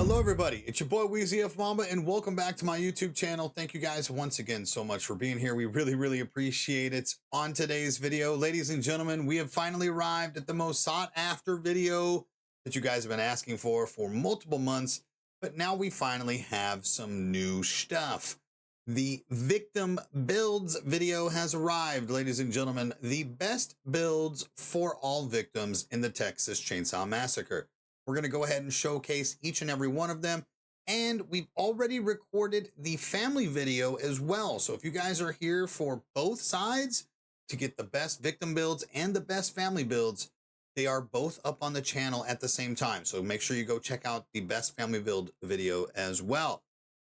Hello everybody, it's your boy WEEZYFMAMBA and welcome back to my YouTube channel. Thank you guys once again so much for being here. We really appreciate it. On today's video, ladies and gentlemen, we have finally arrived at the most sought after video that you guys have been asking for multiple months, but now we finally have some new stuff. The victim builds video has arrived, ladies and gentlemen. The best builds for all victims in the Texas Chainsaw Massacre. We're going to go ahead and showcase each and every one of them. And we've already recorded the family video as well. So if you guys are here for both sides to get the best victim builds and the best family builds, they are both up on the channel at the same time. So make sure you go check out the best family build video as well.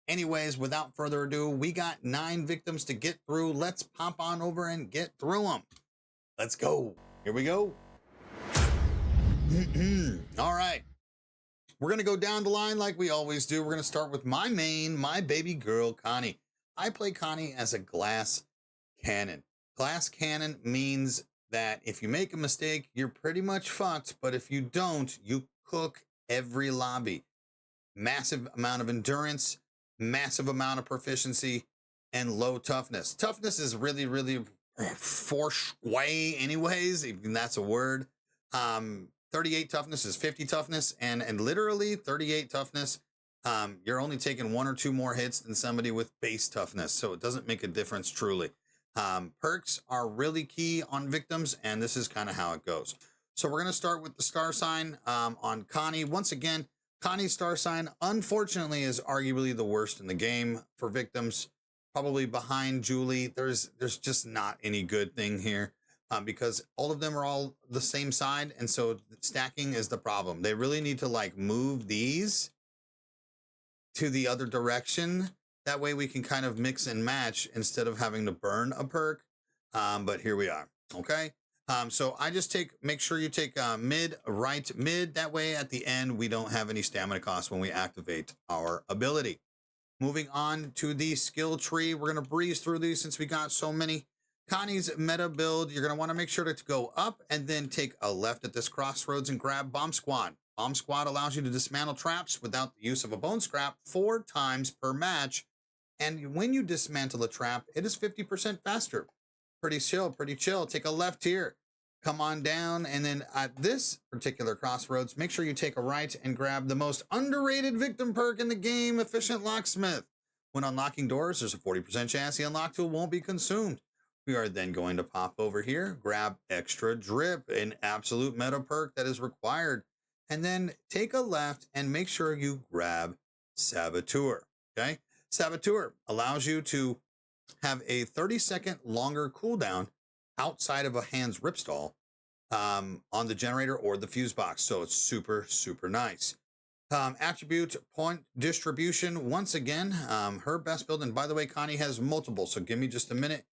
Anyways, without further ado, we got 9 victims to get through. Let's pop on over and get through them. Let's go. Here we go. All right, we're gonna go down the line like we always do. We're gonna start with my main, my baby girl, Connie. I play Connie as a glass cannon. Glass cannon means that if you make a mistake, you're pretty much fucked, but if you don't, you cook every lobby. Massive amount of endurance, massive amount of proficiency, and low toughness. Toughness is really for way anyways, even that's a word. 38 toughness is 50 toughness, and literally 38 toughness, you're only taking 1 or 2 more hits than somebody with base toughness, so it doesn't make a difference truly. Perks are really key on victims, and this is kind of how it goes. So we're going to start with the star sign on Connie. Once again, Connie's star sign, unfortunately, is arguably the worst in the game for victims, probably behind Julie. There's just not any good thing here. Because all of them are all the same side, and so stacking is the problem. They really need to like move these to the other direction. That way we can kind of mix and match instead of having to burn a perk. But here we are. Okay. So I just make sure you take mid, right, mid. That way at the end we don't have any stamina costs when we activate our ability. Moving on to the skill tree, we're gonna breeze through these since we got so many. Connie's meta build, you're going to want to make sure to go up and then take a left at this crossroads and grab Bomb Squad. Bomb Squad allows you to dismantle traps without the use of a bone scrap 4 times per match. And when you dismantle a trap, it is 50% faster. Pretty chill. Take a left here. Come on down. And then at this particular crossroads, make sure you take a right and grab the most underrated victim perk in the game, Efficient Locksmith. When unlocking doors, there's a 40% chance the unlock tool won't be consumed. We are then going to pop over here, grab Extra Drip, an absolute meta perk that is required, and then take a left and make sure you grab Saboteur. Okay, Saboteur allows you to have a 30-second longer cooldown outside of a hand's ripstall on the generator or the fuse box, so it's super nice. Attribute point distribution, once again, her best build, and by the way, Connie has multiple, so give me just a minute.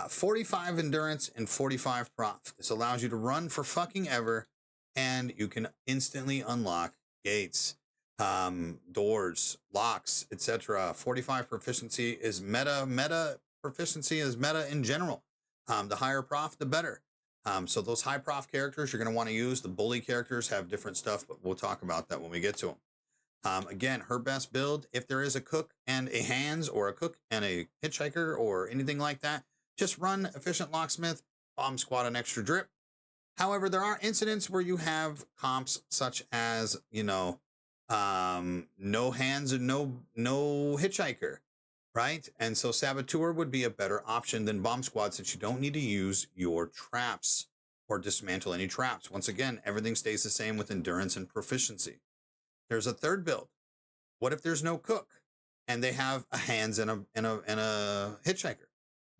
45 endurance and 45 prof. This allows you to run for fucking ever, and you can instantly unlock gates, doors, locks, etc. 45 proficiency is meta proficiency is meta in general. The higher prof, the better. So those high prof characters you're going to want to use. The bully characters have different stuff, but we'll talk about that when we get to them. Again, her best build, if there is a cook and a hands, or a cook and a hitchhiker, or anything like that, just run Efficient Locksmith, Bomb Squad, and Extra Drip. However, there are incidents where you have comps such as, you know, no hands and no hitchhiker, right? And so Saboteur would be a better option than Bomb Squad, since you don't need to use your traps or dismantle any traps. Once again, everything stays the same with endurance and proficiency. There's a third build. What if there's no cook and they have a hands and a hitchhiker?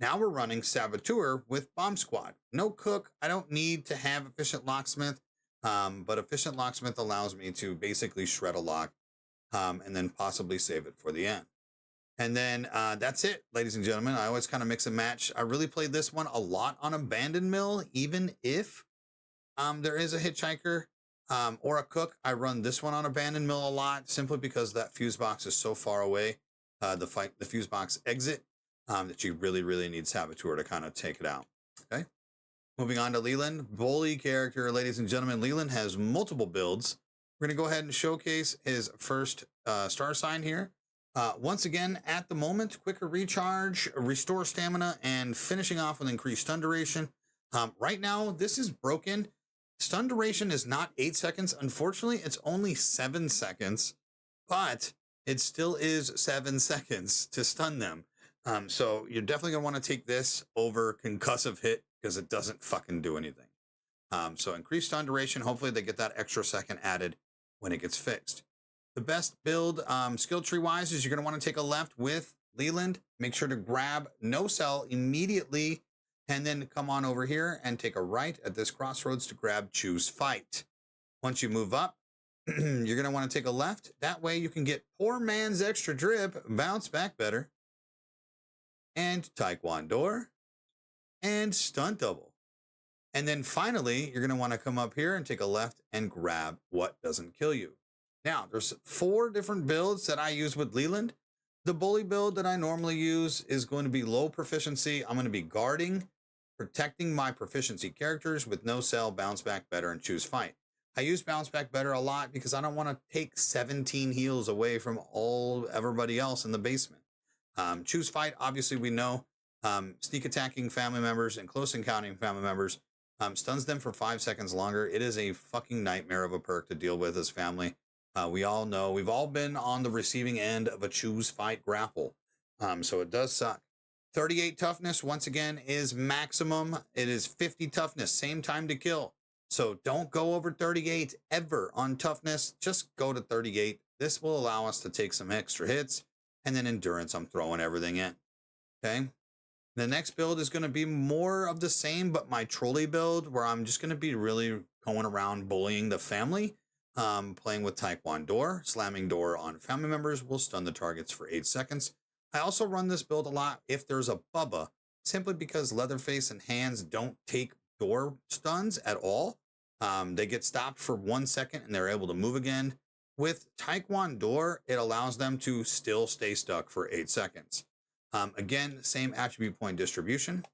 Now we're running Saboteur with Bomb Squad. No cook. I don't need to have Efficient Locksmith, but Efficient Locksmith allows me to basically shred a lock and then possibly save it for the end. And then that's it, ladies and gentlemen. I always kind of mix and match. I really played this one a lot on Abandoned Mill, even if there is a hitchhiker or a cook. I run this one on Abandoned Mill a lot, simply because that fuse box is so far away, the fuse box exit, that you really need Saboteur to kind of take it out. Okay, moving on to Leland, bully character, ladies and gentlemen. Leland has multiple builds. We're going to go ahead and showcase his first star sign here. Once again, at the moment, quicker recharge, restore stamina, and finishing off with increased stun duration. Right now, this is broken. Stun duration is not 8 seconds. Unfortunately, it's only 7 seconds, but it still is 7 seconds to stun them. So you're definitely going to want to take this over concussive hit because it doesn't fucking do anything. So increased stun duration. Hopefully they get that extra second added when it gets fixed. The best build skill tree wise is you're going to want to take a left with Leland. Make sure to grab no cell immediately and then come on over here and take a right at this crossroads to grab choose fight. Once you move up, you're going to want to take a left. That way you can get poor man's extra drip, bounce back better, and taekwondo, and stunt double. And then finally, you're going to want to come up here and take a left and grab what doesn't kill you. Now, there's 4 different builds that I use with Leland. The bully build that I normally use is going to be low proficiency. I'm going to be guarding, protecting my proficiency characters with no cell, bounce back better, and choose fight. I use bounce back better a lot because I don't want to take 17 heals away from everybody else in the basement. Choose fight, obviously we know, sneak attacking family members and close encountering family members, stuns them for 5 seconds longer. It is a fucking nightmare of a perk to deal with as family. We all know, we've all been on the receiving end of a choose fight grapple. So it does suck. 38 toughness, once again, is maximum. It is 50 toughness, same time to kill. So don't go over 38 ever on toughness. Just go to 38. This will allow us to take some extra hits. And then endurance, I'm throwing everything in. Okay. The next build is going to be more of the same, but my trolley build, where I'm just going to be really going around bullying the family. Playing with taekwondo, slamming door on family members will stun the targets for 8 seconds. I also run this build a lot if there's a Bubba, simply because Leatherface and Hands don't take door stuns at all. They get stopped for 1 second and they're able to move again. With taekwondo, it allows them to still stay stuck for 8 seconds. Again, same attribute point distribution.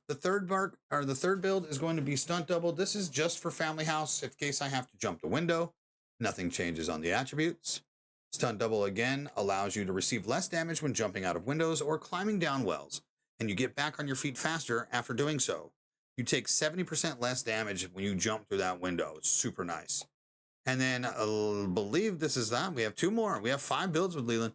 The third build is going to be stunt double. This is just for family house in case I have to jump the window. Nothing changes on the attributes. Stunt double again allows you to receive less damage when jumping out of windows or climbing down wells, and you get back on your feet faster after doing so. You take 70% less damage when you jump through that window. It's super nice. And then I believe this is that. We have 2 more. We have 5 builds with Leland.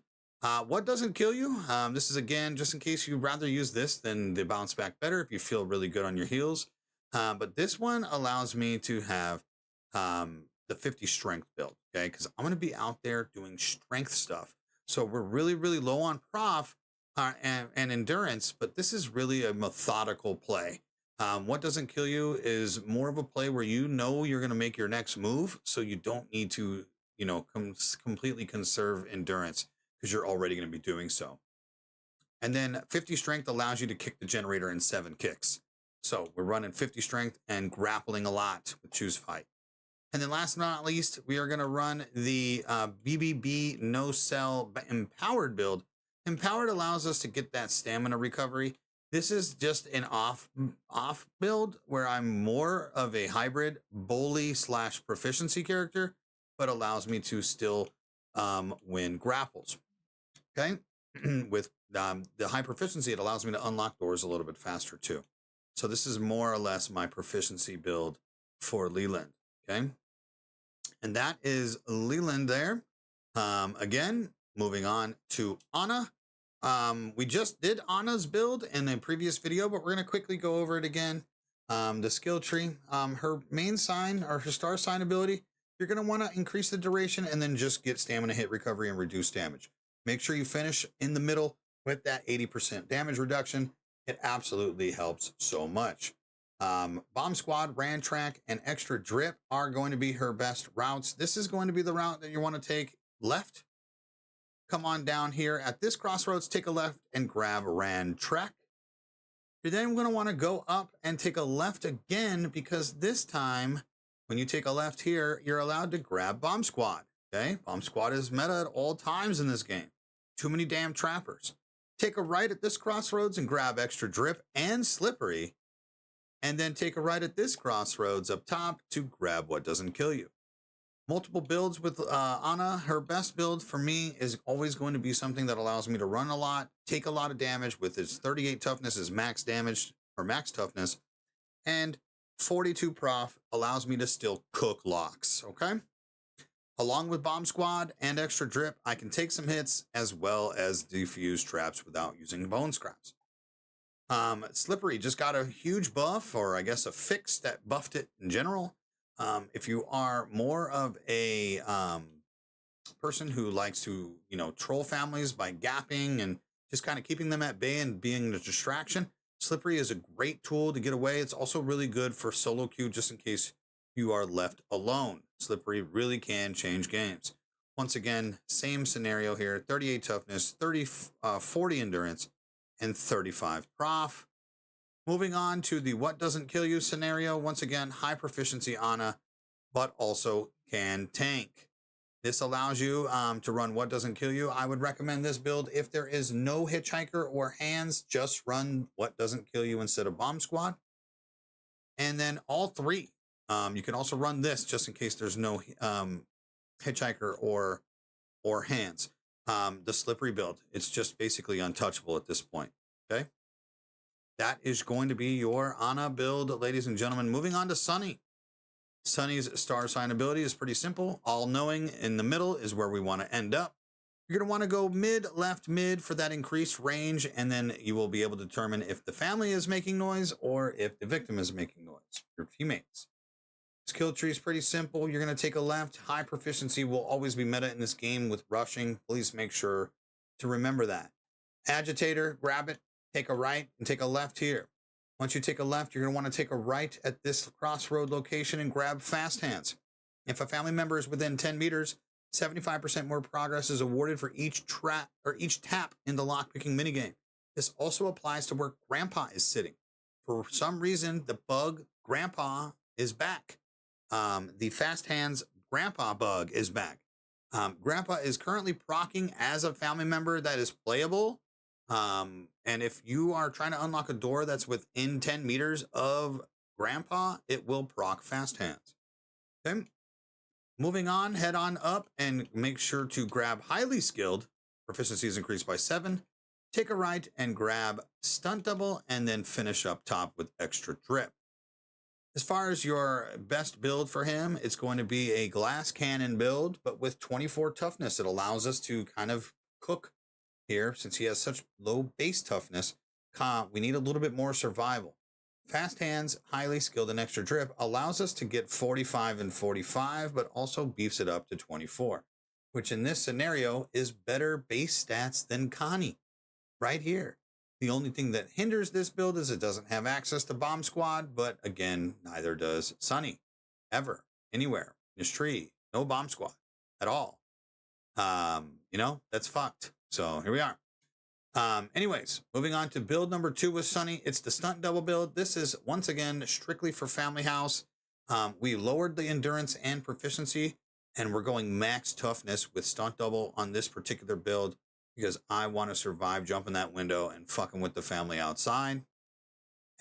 What doesn't kill you? This is, again, just in case you'd rather use this than the bounce back better if you feel really good on your heals. But this one allows me to have the 50 strength build, okay? Because I'm going to be out there doing strength stuff. So we're really, really low on prof and endurance, but this is really a methodical play. What doesn't kill you is more of a play where you know you're going to make your next move, so you don't need to, completely conserve endurance because you're already going to be doing so. And then 50 strength allows you to kick the generator in 7 kicks. So we're running 50 strength and grappling a lot with choose fight. And then last but not least, we are going to run the BBB no cell empowered build. Empowered allows us to get that stamina recovery. This is just an off build where I'm more of a hybrid bully / proficiency character, but allows me to still win grapples. Okay. With the high proficiency, it allows me to unlock doors a little bit faster too. So this is more or less my proficiency build for Leland. Okay. And that is Leland there. Again, moving on to Anna. We just did Anna's build in a previous video, but we're going to quickly go over it again. The skill tree, her main sign or her star sign ability, you're going to want to increase the duration and then just get stamina hit recovery and reduce damage. Make sure you finish in the middle with that 80% damage reduction. It absolutely helps so much. Bomb Squad, Ran Track, and Extra Drip are going to be her best routes. This is going to be the route that you want to take left. Come on down here at this crossroads, take a left and grab Ran Track. You're then going to want to go up and take a left again, because this time when you take a left here, you're allowed to grab Bomb Squad. Okay, Bomb Squad is meta at all times in this game. Too many damn trappers. Take a right at this crossroads and grab Extra Drip and Slippery. And then take a right at this crossroads up top to grab what doesn't kill you. Multiple builds with Anna. Her best build for me is always going to be something that allows me to run a lot, take a lot of damage with its 38 toughness is max damage or max toughness, and 42 prof allows me to still cook locks, okay? Along with bomb squad and extra drip, I can take some hits as well as defuse traps without using bone scraps. Slippery just got a huge buff, or I guess a fix that buffed it in general. If you are more of a person who likes to, troll families by gapping and just kind of keeping them at bay and being a distraction, Slippery is a great tool to get away. It's also really good for solo queue just in case you are left alone. Slippery really can change games. Once again, same scenario here, 38 toughness, 40 endurance, and 35 prof. Moving on to the what doesn't kill you scenario. Once again, high proficiency Ana, but also can tank. This allows you to run what doesn't kill you. I would recommend this build if there is no hitchhiker or hands, just run what doesn't kill you instead of bomb squad. And then all three. You can also run this just in case there's no hitchhiker or hands. The slippery build, it's just basically untouchable at this point. Okay. That is going to be your Ana build, ladies and gentlemen. Moving on to Sonny. Sonny's star sign ability is pretty simple. All knowing in the middle is where we want to end up. You're going to want to go mid, left, mid for that increased range. And then you will be able to determine if the family is making noise or if the victim is making noise, your teammates. Skill tree is pretty simple. You're going to take a left. High proficiency will always be meta in this game with rushing. Please make sure to remember that. Agitator, grab it, take a right and take a left here. Once you take a left, you're going to want to take a right at this crossroad location and grab fast hands. If a family member is within 10 meters, 75% more progress is awarded for each tap in the lockpicking minigame. This also applies to where Grandpa is sitting. For some reason, the bug Grandpa is back. The fast hands Grandpa bug is back. Grandpa is currently proccing as a family member that is playable. And if you are trying to unlock a door that's within 10 meters of Grandpa, it will proc fast hands. Okay. Moving on, head on up and make sure to grab highly skilled. Proficiency is increased by 7. Take a right and grab stunt double and then finish up top with extra drip. As far as your best build for him, it's going to be a glass cannon build, but with 24 toughness. It allows us to kind of cook here since he has such low base toughness. We need a little bit more survival. Fast hands, highly skilled, and extra drip allows us to get 45 and 45, but also beefs it up to 24, which in this scenario is better base stats than Connie right here. The only thing that hinders this build is it doesn't have access to bomb squad, but again, neither does Sonny ever, anywhere in his tree. No bomb squad at all. That's fucked. So here we are. Anyways, moving on to build number 2 with Sonny. It's the stunt double build. This is once again strictly for family house. We lowered the endurance and proficiency, and we're going max toughness with stunt double on this particular build because I want to survive jumping that window and fucking with the family outside.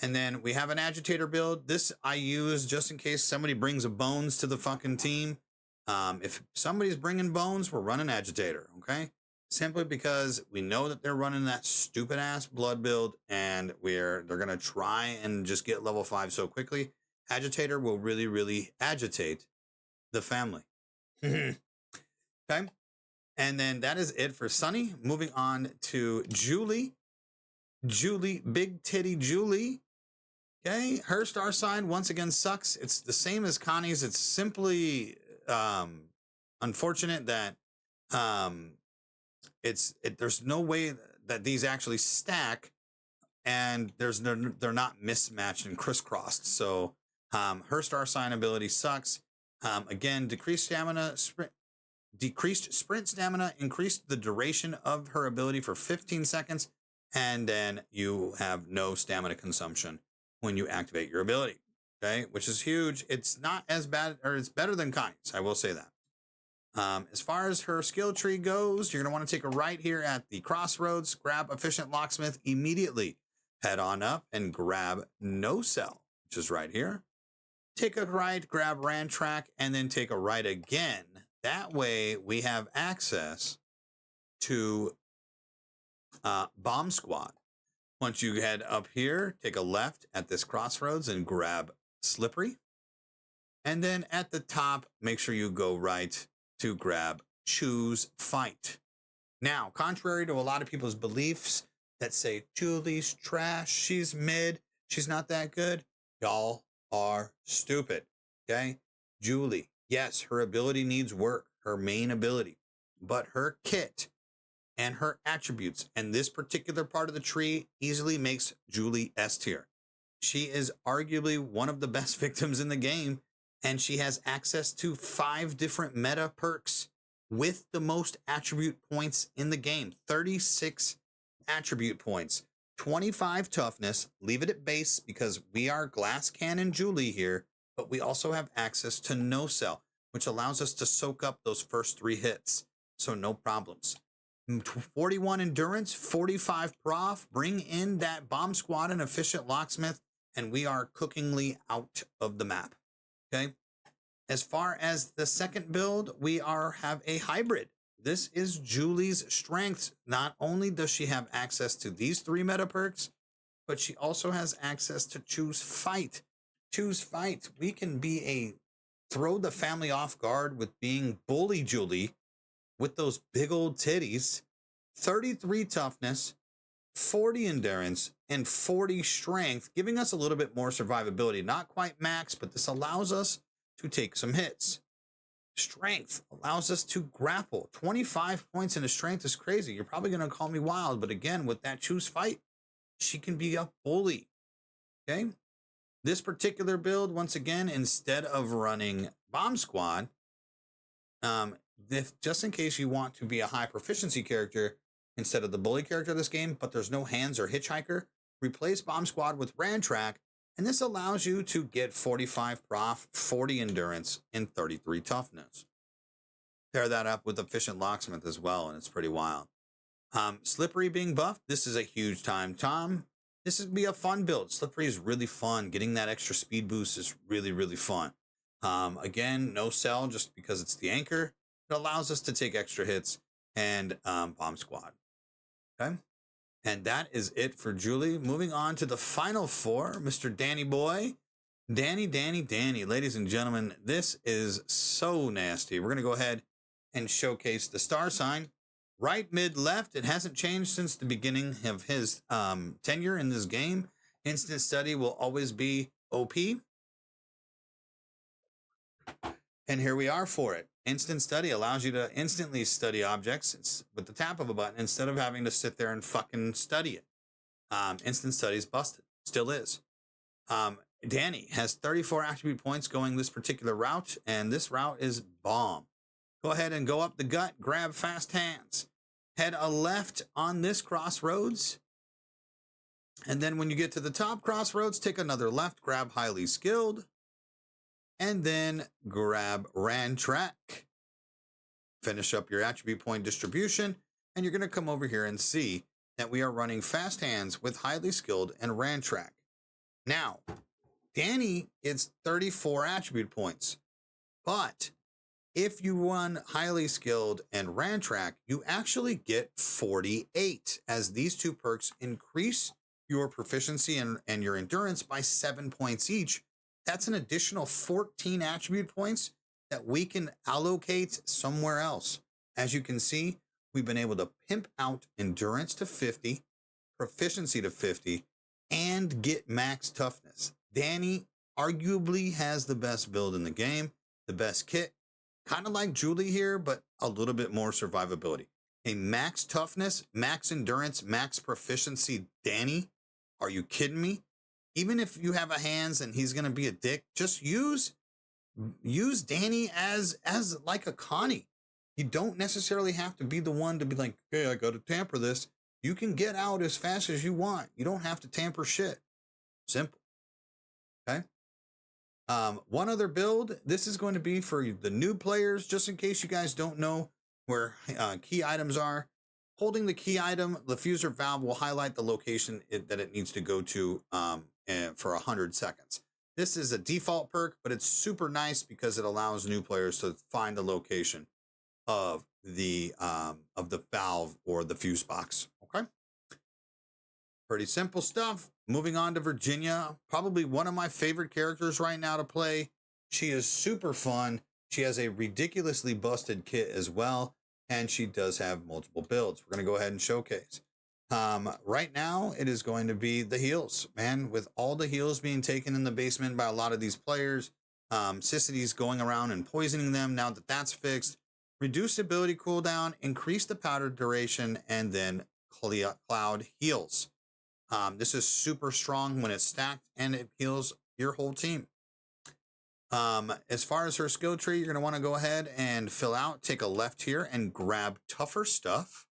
And then we have an agitator build. This I use just in case somebody brings a bones to the fucking team. If somebody's bringing bones, we're running agitator, okay? Simply because we know that they're running that stupid ass blood build and they're going to try and just get level 5 so quickly. Agitator will really, really agitate the family. Okay. And then that is it for Sonny. Moving on to Julie. Julie, big titty Julie. Okay. Her star sign once again sucks. It's the same as Connie's. It's simply unfortunate that there's no way that these actually stack and they're not mismatched and crisscrossed. So her star sign ability sucks. Again, decreased sprint stamina, increased the duration of her ability for 15 seconds, and then you have no stamina consumption when you activate your ability. Okay, which is huge. It's not as bad, or it's better than Connie's, I will say that. As far as her skill tree goes, you're going to want to take a right here at the crossroads, grab efficient locksmith immediately, head on up and grab no cell, which is right here. take a right, grab Ran Track, and then take a right again. That way we have access to Bomb Squad. Once you head up here, take a left at this crossroads and grab Slippery. And then at the top, make sure you go right to grab Choose Fight. Now, contrary to a lot of people's beliefs that say, Julie's trash, she's mid, she's not that good, y'all are stupid, okay? Julie, yes, her ability needs work, her main ability, but her kit and her attributes and this particular part of the tree easily makes Julie S tier. She is arguably one of the best victims in the game, and she has access to 5 different meta perks with the most attribute points in the game. 36 attribute points, 25 toughness, leave it at base because we are Glass Cannon Julie here, but we also have access to no cell, which allows us to soak up those first 3 hits. So no problems. 41 endurance, 45 prof, bring in that Bomb Squad and efficient locksmith, and we are cookingly out of the map. Okay. As far as the second build, we have a hybrid. This is Julie's strengths. Not only does she have access to these 3 meta perks, but she also has access to Choose Fight. Choose Fight. We can be a throw the family off guard with being Bully Julie with those big old titties, 33 toughness, 40 endurance, and 40 strength, giving us a little bit more survivability. Not quite max, but this allows us to take some hits. Strength allows us to grapple. 25 points into strength is crazy. You're probably going to call me wild, but again, with that Choose Fight, she can be a bully. Okay? This particular build, once again, instead of running Bomb Squad, just in case you want to be a high proficiency character instead of the bully character of this game, but there's no hands or hitchhiker, replace Bomb Squad with Ran Track, and this allows you to get 45 prof, 40 endurance, and 33 toughness. Pair that up with efficient locksmith as well, and it's pretty wild. Slippery being buffed, this is a huge time. This would be a fun build. Slippery is really fun. Getting that extra speed boost is really, really fun. Again, no cell just because it's the anchor. It allows us to take extra hits and Bomb Squad. Okay. And that is it for Julie. Moving on to the final 4, Mr. Danny Boy. Danny. Ladies and gentlemen, this is so nasty. We're going to go ahead and showcase the star sign. Right, mid, left. It hasn't changed since the beginning of his tenure in this game. Instant study will always be OP. And here we are for it. Instant study allows you to instantly study objects with the tap of a button instead of having to sit there and fucking study it. Instant study is busted. Still is. Danny has 34 attribute points going this particular route, and this route is bomb. Go ahead and go up the gut, grab fast hands. Head a left on this crossroads. And then when you get to the top crossroads, take another left, grab highly skilled. And then grab Ran Track. Finish up your attribute point distribution. And you're going to come over here and see that we are running fast hands with highly skilled and Ran Track. Now, Danny gets 34 attribute points. But if you run highly skilled and Ran Track, you actually get 48, as these 2 perks increase your proficiency and your endurance by 7 points each. That's an additional 14 attribute points that we can allocate somewhere else. As you can see, we've been able to pimp out endurance to 50, proficiency to 50, and get max toughness. Danny arguably has the best build in the game, the best kit, kind of like Julie here, but a little bit more survivability. A max toughness, max endurance, max proficiency Danny. Are you kidding me? Even if you have a hands and he's going to be a dick, just use Danny as like a Connie. You don't necessarily have to be the one to be like, hey, I got to tamper this. You can get out as fast as you want. You don't have to tamper shit. Simple. Okay. One other build. This is going to be for the new players, just in case you guys don't know where key items are. Holding the key item, the fuser valve will highlight the location that it needs to go to for 100 seconds. This is a default perk, but it's super nice because it allows new players to find the location of the valve or the fuse box. Okay. Pretty simple stuff. Moving on to Virginia, probably one of my favorite characters right now to play. She is super fun. She has a ridiculously busted kit as well, and she does have multiple builds. We're going to go ahead and showcase. Right now, it is going to be the heals, man. With all the heals being taken in the basement by a lot of these players, Sicity's going around and poisoning them. Now that that's fixed, reduce ability cooldown, increase the powder duration, and then cloud heals. This is super strong when it's stacked, and it heals your whole team. As far as her skill tree, you're going to want to go ahead and fill out, take a left here, and grab tougher stuff.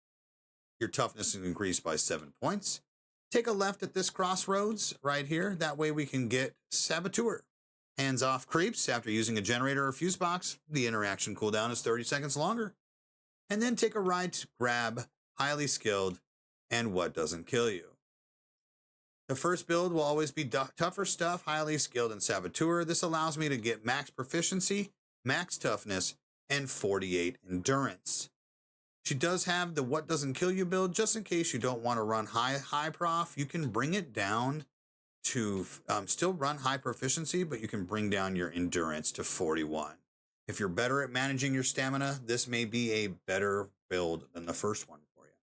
Your toughness is increased by 7 points. Take a left at this crossroads right here. That way we can get Saboteur. Hands off creeps. After using a generator or fuse box, the interaction cooldown is 30 seconds longer. And then take a right, grab highly skilled, and what doesn't kill you. The first build will always be tougher stuff, highly skilled, and Saboteur. This allows me to get max proficiency, max toughness, and 48 endurance. She does have the what doesn't kill you build, just in case you don't want to run high prof. You can bring it down to still run high proficiency, but you can bring down your endurance to 41. If you're better at managing your stamina, this may be a better build than the first one for you.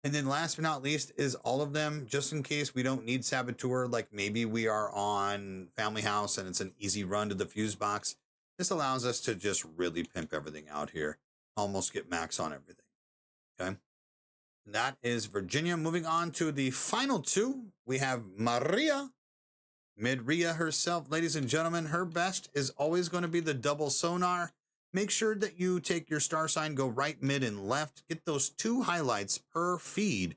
And then last but not least is all of them, just in case we don't need Saboteur, like maybe we are on Family House and it's an easy run to the fuse box. This allows us to just really pimp everything out here. Almost get max on everything. Okay. That is Virginia. Moving on to the final two, we have Maria. Midria herself, ladies and gentlemen. Her best is always going to be the double sonar. Make sure that you take your star sign, go right, mid, and left. Get those 2 highlights per feed,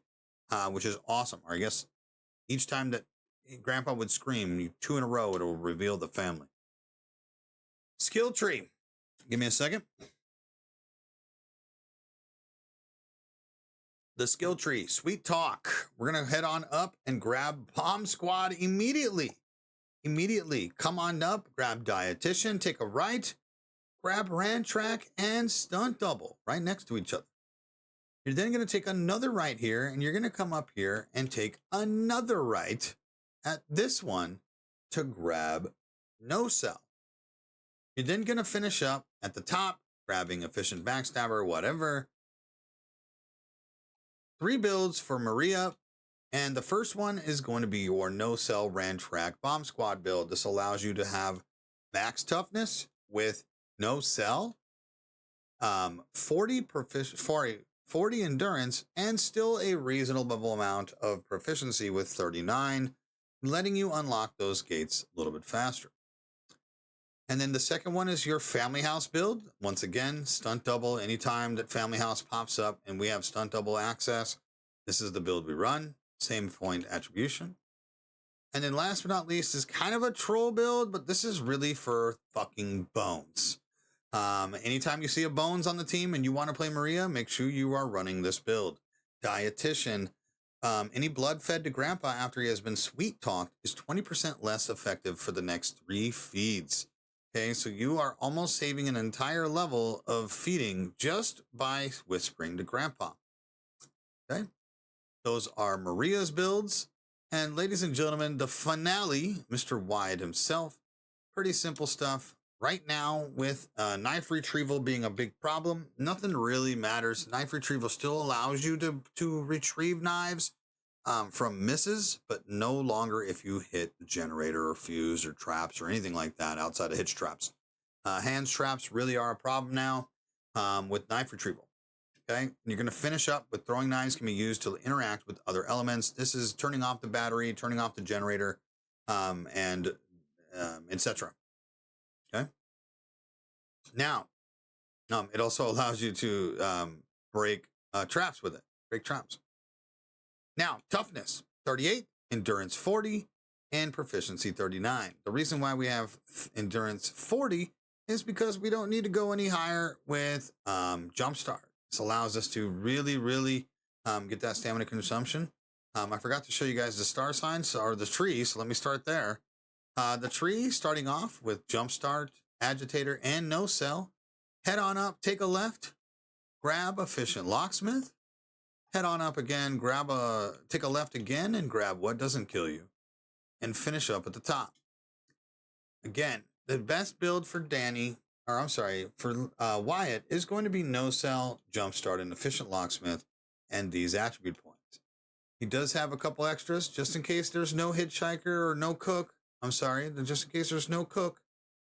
which is awesome. Or I guess each time that Grandpa would scream, 2 in a row, it'll reveal the family. Skill tree. Give me a second. The skill tree, sweet talk. We're going to head on up and grab Bomb Squad immediately. Come on up, grab Dietitian, take a right, grab Ran Track and Stunt Double right next to each other. You're then going to take another right here, and you're going to come up here and take another right at this one to grab No Cell. You're then going to finish up at the top, grabbing Efficient Backstabber, whatever. 3 builds for Maria, and the first one is going to be your No Cell Ran Track Bomb Squad build. This allows you to have max toughness with No Cell, 40 endurance, and still a reasonable amount of proficiency with 39, letting you unlock those gates a little bit faster. And then the second one is your Family House build. Once again, Stunt Double anytime that Family House pops up and we have Stunt Double access. This is the build we run. Same point attribution. And then last but not least is kind of a troll build, but this is really for fucking bones. Anytime you see a bones on the team and you want to play Maria, make sure you are running this build. Dietitian. Any blood fed to Grandpa after he has been sweet talked is 20% less effective for the next 3 feeds. Okay, so you are almost saving an entire level of feeding just by whispering to Grandpa. Okay, those are Maria's builds. And ladies and gentlemen, the finale, Mr. Wyatt himself, pretty simple stuff. Right now, with knife retrieval being a big problem, nothing really matters. Knife retrieval still allows you to retrieve knives from misses, but no longer if you hit the generator or fuse or traps or anything like that outside of hitch traps. Hands traps really are a problem now with knife retrieval. Okay, you're going to finish up with throwing knives can be used to interact with other elements. This is turning off the battery, turning off the generator, and etc. Okay. Now, it also allows you to break traps with it. Break traps. Now, toughness 38, endurance 40, and proficiency 39. The reason why we have endurance 40 is because we don't need to go any higher with Jumpstart. This allows us to really get that stamina consumption. I forgot to show you guys the star signs or the tree, so let me start there. The tree starting off with Jumpstart, Agitator, and No Cell. Head on up, take a left, grab Efficient Locksmith. Head on up again, take a left again and grab What Doesn't Kill You. And finish up at the top. Again, the best build for Wyatt is going to be No Cell, Jumpstart, and Efficient Locksmith, and these attribute points. He does have a couple extras just in case there's no Hitchhiker or no Cook. Just in case there's no Cook.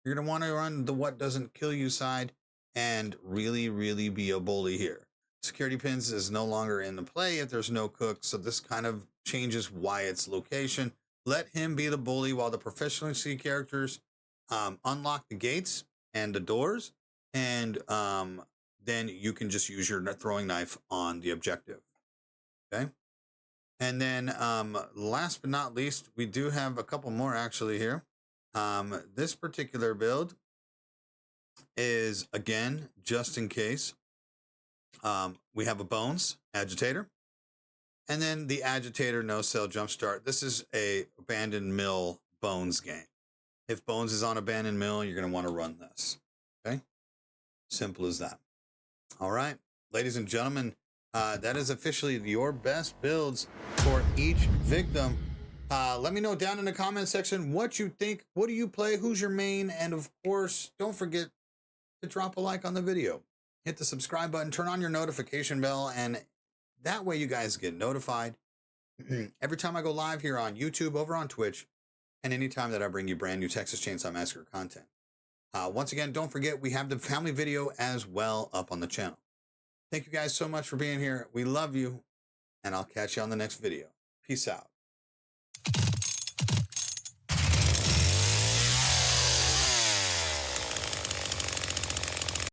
You're going to want to run the What Doesn't Kill You side and really, really be a bully here. Security pins is no longer in the play if there's no Cook, so this kind of changes Wyatt's location. Let him be the bully while the proficiency characters unlock the gates and the doors, and then you can just use your throwing knife on the objective. Okay? And then last but not least, we do have a couple more actually here. This particular build is, again, just in case. We have a Bones Agitator. And then the Agitator No Cell Jumpstart. This is a Abandoned Mill Bones game. If Bones is on Abandoned Mill, you're going to want to run this. Okay? Simple as that. All right. Ladies and gentlemen, that is officially your best builds for each victim. Let me know down in the comment section what you think. What do you play? Who's your main? And of course, don't forget to drop a like on the video. Hit the subscribe button, turn on your notification bell, and that way you guys get notified every time I go live here on YouTube, over on Twitch, and anytime that I bring you brand new Texas Chainsaw Massacre content. Once again, don't forget we have the family video as well up on the channel. Thank you guys so much for being here. We love you, and I'll catch you on the next video. Peace out.